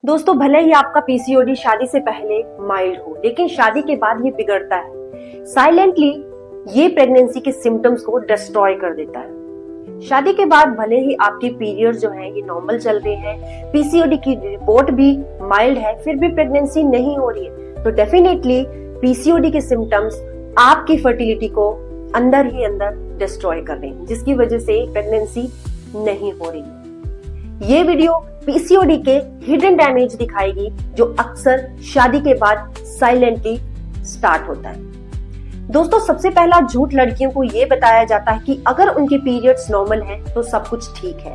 दोस्तों, भले ही आपका पीसीओडी शादी से पहले माइल्ड हो, लेकिन शादी के बाद ये बिगड़ता है। साइलेंटली ये प्रेगनेंसी के सिम्टम्स को डिस्ट्रॉय कर देता है। शादी के बाद भले ही आपके पीरियड जो है ये नॉर्मल चल रहे हैं, पीसीओडी की रिपोर्ट भी माइल्ड है, फिर भी प्रेगनेंसी नहीं हो रही है, तो डेफिनेटली पीसीओडी के सिम्टम्स आपकी फर्टिलिटी को अंदर ही अंदर डिस्ट्रॉय कर रहे हैं, जिसकी वजह से प्रेगनेंसी नहीं हो रही है। ये वीडियो पीसीओडी के हिडन डैमेज दिखाएगी, जो अक्सर शादी के बाद साइलेंटली स्टार्ट होता है। दोस्तों, सबसे पहला झूठ लड़कियों को ये बताया जाता है कि अगर उनके पीरियड्स नॉर्मल हैं तो सब कुछ ठीक है।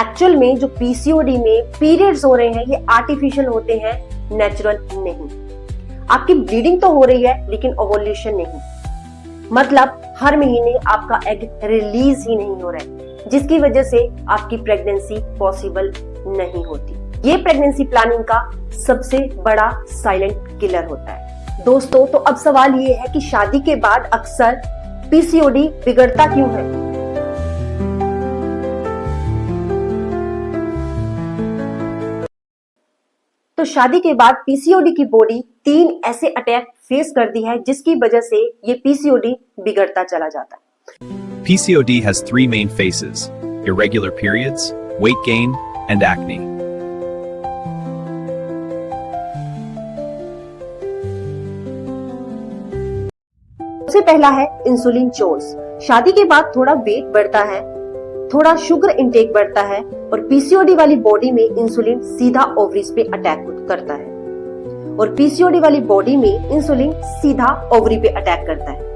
एक्चुअल में जो पीसीओडी में पीरियड्स हो रहे हैं ये आर्टिफिशियल होते हैं, नेचुरल नहीं। आपकी ब्लीडिंग तो हो रही है लेकिन ओवुलेशन नहीं, मतलब हर महीने आपका एग रिलीज ही नहीं हो रहा है, जिसकी वजह से आपकी प्रेगनेंसी पॉसिबल नहीं होती। ये प्रेगनेंसी प्लानिंग का सबसे बड़ा साइलेंट किलर होता है। दोस्तों, तो अब सवाल ये है कि शादी के बाद अक्सर पीसीओडी बिगड़ता क्यों है? तो शादी के बाद पीसीओडी की बॉडी 3 ऐसे अटैक फेस करती है, जिसकी वजह से ये पीसीओडी बिगड़ता चला जाता है। PCOD has 3 main phases: irregular periods, weight gain, and acne. सबसे पहला है इंसुलिन चोर्स। शादी के बाद थोड़ा वेट बढ़ता है, थोड़ा शुगर इंटेक बढ़ता है, और पीसीओडी वाली बॉडी में इंसुलिन सीधा ओवरीज पे अटैक करता है, और पीसीओडी वाली बॉडी में इंसुलिन सीधा ओवरी पे अटैक करता है।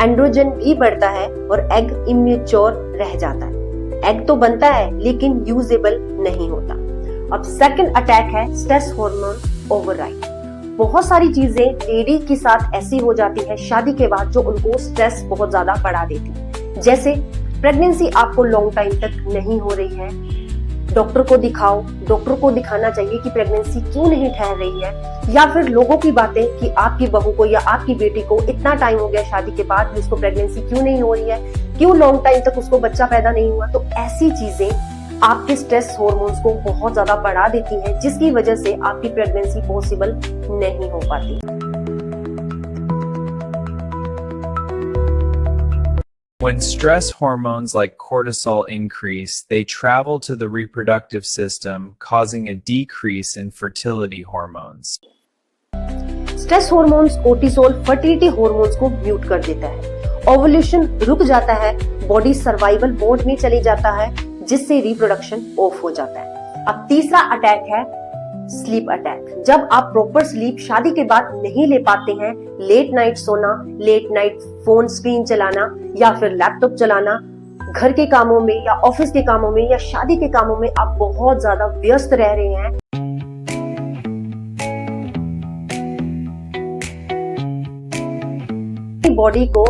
एंड्रोजन भी बढ़ता है और एग इमेच्योर रह जाता है। एग तो बनता है लेकिन यूजेबल नहीं होता। अब सेकंड अटैक है स्ट्रेस हार्मोन ओवरराइड। बहुत सारी चीजें लेडी के साथ ऐसी हो जाती है शादी के बाद जो उनको स्ट्रेस बहुत ज्यादा बढ़ा देती है। जैसे प्रेगनेंसी आपको लॉन्ग टाइम तक नहीं हो रही है, डॉक्टर को दिखाओ, डॉक्टर को दिखाना चाहिए कि प्रेगनेंसी क्यों नहीं ठहर रही है, या फिर लोगों की बातें कि आपकी बहू को या आपकी बेटी को इतना टाइम हो गया शादी के बाद भी उसको प्रेगनेंसी क्यों नहीं हो रही है, क्यों लॉन्ग टाइम तक उसको बच्चा पैदा नहीं हुआ। तो ऐसी चीजें आपके स्ट्रेस हार्मोन्स को बहुत ज्यादा बढ़ा देती हैं, जिसकी वजह से आपकी प्रेगनेंसी पॉसिबल नहीं हो पाती। When stress hormones like cortisol increase, they travel to the reproductive system, causing a decrease in fertility hormones. Stress hormones cortisol fertility hormones को म्यूट कर देता है, ओवुलेशन रुक जाता है, बॉडी सर्वाइवल मोड में चली जाता है, जिससे रिप्रोडक्शन ऑफ हो जाता है। अब तीसरा अटैक है स्लीप अटैक। जब आप प्रॉपर स्लीप शादी के बाद नहीं ले पाते हैं, लेट नाइट सोना, लेट नाइट फोन स्क्रीन चलाना या फिर लैपटॉप चलाना, घर के कामों में या ऑफिस के कामों में या शादी के कामों में आप बहुत ज्यादा व्यस्त रह रहे हैं, बॉडी को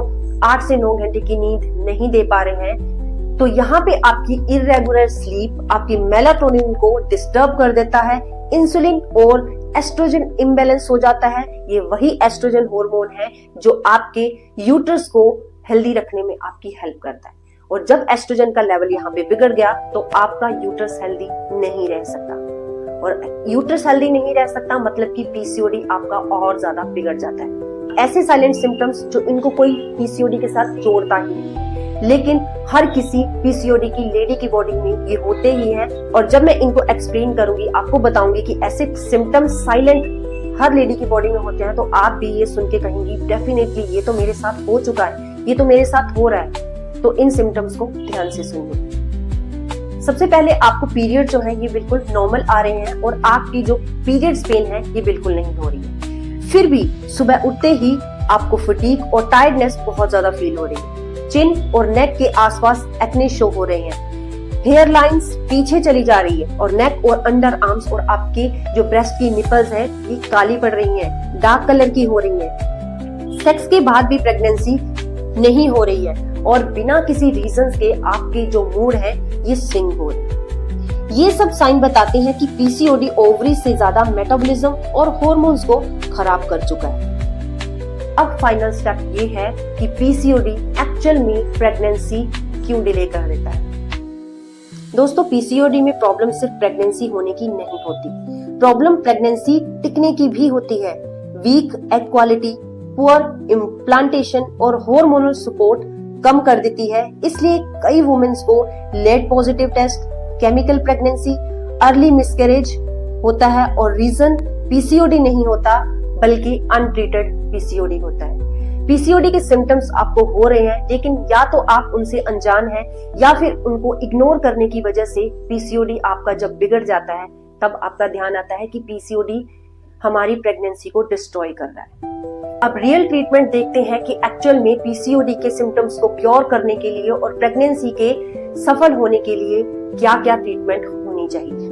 8 से 9 घंटे की नींद नहीं दे पा रहे हैं, तो यहाँ पे आपकी इरेगुलर स्लीप आपकी मेलाटोनिन को डिस्टर्ब कर देता है, इंसुलिन और एस्ट्रोजन इम्बैलेंस हो जाता है। ये वही एस्ट्रोजन हार्मोन है जो आपके यूट्रस को हेल्दी रखने में आपकी हेल्प करता है, और जब एस्ट्रोजन का लेवल यहाँ पे बिगड़ गया तो आपका यूट्रस हेल्दी नहीं रह सकता, और यूट्रस हेल्दी नहीं रह सकता मतलब कि पीसीओडी आपका और ज्यादा बिगड़ जाता है। ऐसे साइलेंट सिम्टम्स जो इनको कोई पीसीओडी के साथ जोड़ता ही नहीं, लेकिन हर किसी पीसीओडी की लेडी की बॉडी में ये होते ही हैं, और जब मैं इनको एक्सप्लेन करूंगी, आपको बताऊंगी कि ऐसे सिम्टम्स साइलेंट हर लेडी की बॉडी में होते हैं, तो आप भी ये सुन के कहेंगी डेफिनेटली ये तो मेरे साथ हो चुका है, ये तो मेरे साथ हो रहा है। तो इन सिम्टम्स को ध्यान से सुनिए। सबसे पहले आपको पीरियड जो है ये बिल्कुल नॉर्मल आ रहे हैं, और आपकी जो पीरियड्स पेन है ये बिल्कुल नहीं हो रही है, फिर भी सुबह उठते ही आपको फटीग और टायर्डनेस बहुत ज्यादा फील हो रही है, चिन और नेक के आसपास एक्ने शो हो रहे हैं, हेयर लाइंस पीछे चली जा रही है, और नेक और अंडर आर्म्स और आपके जो ब्रेस्ट की निपल्स है ये काली पड़ रही हैं, डार्क कलर की हो रही हैं, सेक्स के बाद भी प्रेगनेंसी नहीं हो रही है, और बिना किसी रीजंस के आपके जो मूड है ये स्विंग हो रहे हैं। ये सब साइन बताते हैं कि पीसीओडी ओवरी से ज्यादा मेटाबॉलिज्म और हार्मोन्स को खराब कर चुका है। अब फाइनल स्टेप ये है कि पीसीओडी एक्चुअल में प्रेगनेंसी क्यों डिले कर देता है। दोस्तों, पीसीओडी में प्रॉब्लम सिर्फ प्रेगनेंसी होने की नहीं होती, प्रॉब्लम प्रेगनेंसी टिकने की भी होती है। Weak egg quality, poor implantation और हार्मोनल सपोर्ट कम कर देती है। इसलिए कई वुमेन्स को late positive test, chemical pregnancy, early miscarriage होता है और रीजन पीसीओडी नहीं होता बल्कि अनट्रीटेड पीसीओडी होता है। पीसीओडी के सिम्टम्स आपको हो रहे हैं लेकिन या तो आप उनसे अनजान हैं या फिर उनको इग्नोर करने की वजह से पीसीओडी आपका जब बिगड़ जाता है तब आपका ध्यान आता है कि पीसीओडी हमारी प्रेगनेंसी को डिस्ट्रॉय कर रहा है। अब रियल ट्रीटमेंट देखते हैं कि एक्चुअल में पीसीओडी के सिम्टम्स को क्योर करने के लिए और प्रेगनेंसी के सफल होने के लिए क्या क्या ट्रीटमेंट होनी चाहिए।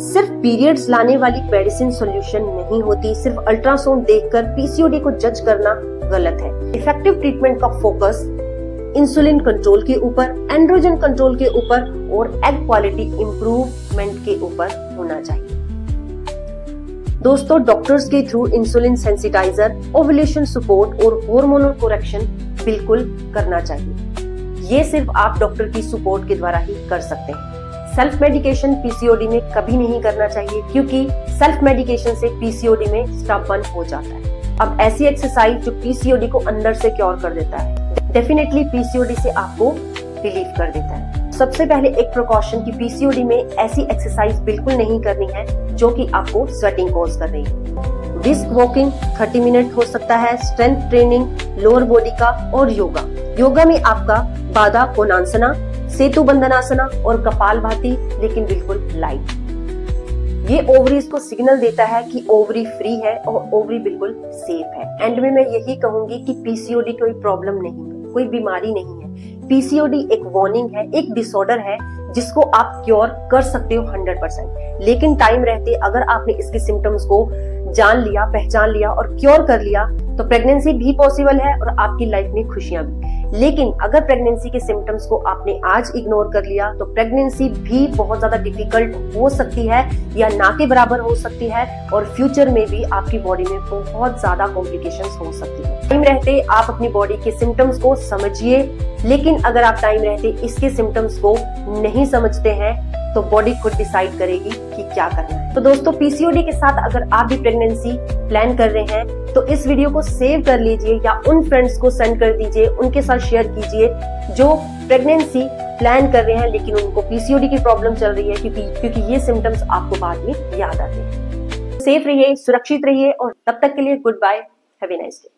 सिर्फ पीरियड्स लाने वाली मेडिसिन सॉल्यूशन नहीं होती। सिर्फ अल्ट्रासाउंड देखकर पीसीओडी को जज करना गलत है। इफेक्टिव ट्रीटमेंट का फोकस इंसुलिन कंट्रोल के ऊपर, एंड्रोजन कंट्रोल के ऊपर और एग क्वालिटी इंप्रूवमेंट के ऊपर होना चाहिए। दोस्तों, डॉक्टर्स के थ्रू इंसुलिन सेंसिटाइजर, ओव्यूलेशन सपोर्ट और हार्मोनल करेक्शन बिल्कुल करना चाहिए। ये सिर्फ आप डॉक्टर की सपोर्ट के द्वारा ही कर सकते हैं। सेल्फ मेडिकेशन पीसीओडी में कभी नहीं करना चाहिए क्योंकि सेल्फ मेडिकेशन से पीसीओडी में स्टबर्न हो जाता है। अब ऐसी एक्सरसाइज जो पीसीओडी को अंदर से क्योर कर देता है, डेफिनेटली पीसीओडी से आपको रिलीफ कर देता है। सबसे पहले एक प्रिकॉशन की पीसीओडी में ऐसी एक्सरसाइज बिल्कुल नहीं करनी है जो कि आपको स्वेटिंग कॉज कर रही है। डिस्क वॉकिंग 30 मिनट हो सकता है, स्ट्रेंथ ट्रेनिंग, लोअर बॉडी का और योगा। योगा में आपका बाधा कोणासना, सेतु बंधनासना और कपालभाति, लेकिन बिल्कुल लाइट। ये ओवरीज को सिग्नल देता है कि ओवरी फ्री है और ओवरी बिल्कुल सेफ है। एंड में मैं यही कहूंगी कि पीसीओडी कोई प्रॉब्लम नहीं है, कोई बीमारी नहीं है। पीसीओडी एक वार्निंग है, एक डिसऑर्डर है जिसको आप क्योर कर सकते हो 100%। लेकिन टाइम रहते अगर आपने इसके सिम्टम्स को जान लिया, पहचान लिया और क्योर कर लिया तो प्रेगनेंसी भी पॉसिबल है और आपकी लाइफ में खुशियां भी। लेकिन अगर प्रेगनेंसी के सिम्टम्स को आपने आज इग्नोर कर लिया तो प्रेगनेंसी भी बहुत ज्यादा डिफिकल्ट हो सकती है या ना के बराबर हो सकती है और फ्यूचर में भी आपकी बॉडी में बहुत ज्यादा कॉम्प्लिकेशंस हो सकती है। टाइम रहते आप अपनी बॉडी के सिम्टम्स को समझिए, लेकिन अगर आप टाइम रहते इसके सिम्टम्स को नहीं समझते हैं तो बॉडी खुद डिसाइड करेगी कि क्या करना है। तो दोस्तों, पीसीओडी के साथ अगर आप भी प्रेगनेंसी प्लान कर रहे हैं तो इस वीडियो को सेव कर लीजिए या उन फ्रेंड्स को सेंड कर दीजिए, उनके साथ शेयर कीजिए जो प्रेगनेंसी प्लान कर रहे हैं लेकिन उनको पीसीओडी की प्रॉब्लम चल रही है क्योंकि ये सिम्टम्स आपको बाद में याद आते हैं। सेफ रहिए, सुरक्षित रहिए और तब तक के लिए goodbye, have a nice day.